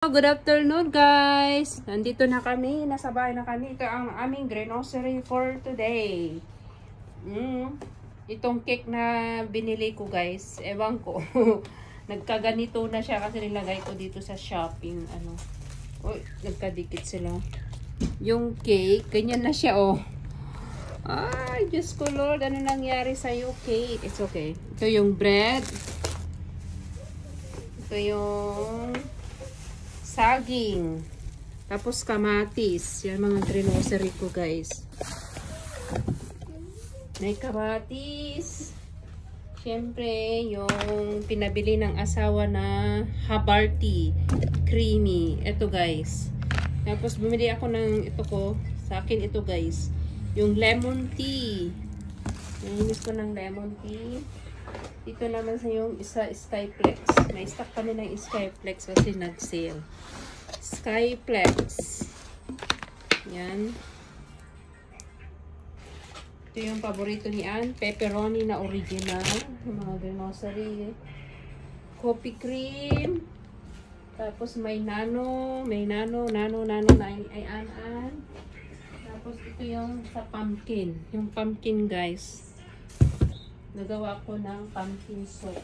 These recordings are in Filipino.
Good afternoon guys! Nandito na kami, nasa bahay na kami. Ito ang aming grocery for today. Itong cake na binili ko guys, ewan ko. Nagkaganito na siya kasi nilagay ko dito sa shopping. Uy, nagkadikit sila. Yung cake, ganyan na siya oh. Ay, Diyos ko Lord, ano nangyari sa'yo cake? It's okay. Ito yung bread. Ito yung saging. Tapos kamatis. Yan mga grocery ko guys. May kamatis. Siyempre, yung pinabili ng asawa na Habarti. Creamy. Ito guys. Tapos bumili ako ng ito ko. Sa akin ito guys. Yung lemon tea. Nainis ko ng lemon tea. Dito naman sa yung isa Skyplex. May stock kami ng Skyplex kasi nag-sale. Skyplex. Yan. Ito yung paborito ni Ann. Pepperoni na original. Yung mga grocery. Coffee cream. Tapos may nano na ay Ann. Tapos ito yung sa pumpkin. Yung pumpkin guys. Nagawa ko ng pumpkin soup.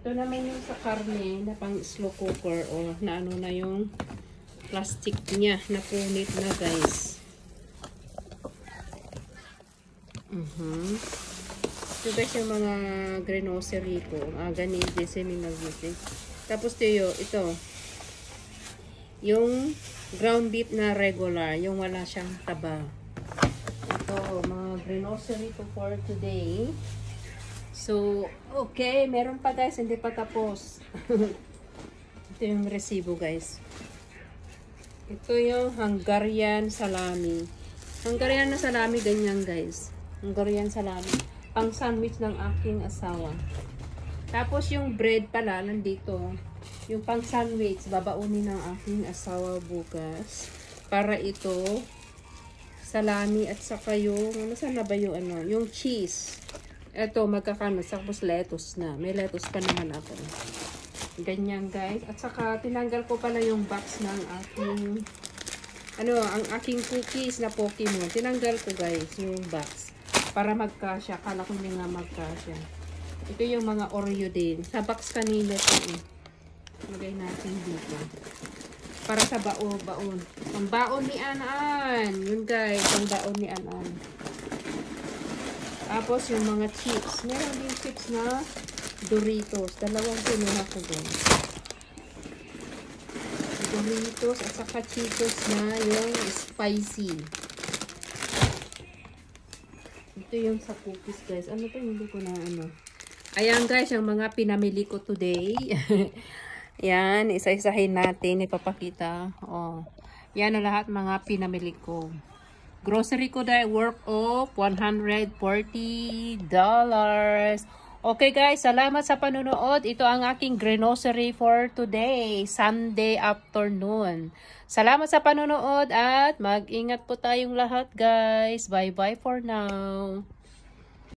Ito naman yung sa karne na pang slow cooker o na ano na yung plastic niya na punit na guys. Ito guys yung mga grocery ko. Ganito semi-magnetic. Tapos ito yung ground beef na regular. Yung wala siyang taba. Ito, mga grocery ko for today. So, okay. Meron pa guys, hindi pa tapos. Ito yung resibo guys. Ito yung Hungarian salami. Hungarian na salami, ganyan guys. Hungarian salami. Pang sandwich ng aking asawa. Tapos yung bread pala, nandito. Yung pang sandwich, babaunin ng aking asawa bukas. Para ito, salami at saka yung, saan na ba yung yung cheese. Ito, magkakano, tapos lettuce na. May lettuce pa naman ako. Ganyan guys. At saka, tinanggal ko pala yung box ng aking, ang aking cookies na Pokemon. Tinanggal ko guys, yung box. Para magkasya. Kala ko hindi nga magkasya. Ito yung mga Oreo din. Sa box kanina ito. Lagay natin dito. Para sa baon. Ang baon ni Anan. Yun guys, ang baon ni Anan. Tapos yung mga chips. Meron din chips na Doritos. Dalawang kinuha ko doon. Doritos at saka Cheetos na yung spicy. Ito yung sa cookies guys. Ano to? Hindi ko na Ayan guys, yung mga pinamili ko today. Yan, isa-isahin natin. Ipapakita. Oh. Yan ang lahat mga pinamili ko. Grocery ko dahil worth of $140. Okay guys, salamat sa panunood. Ito ang aking grocery for today, Sunday afternoon. Salamat sa panunood at mag-ingat po tayong lahat guys. Bye-bye for now.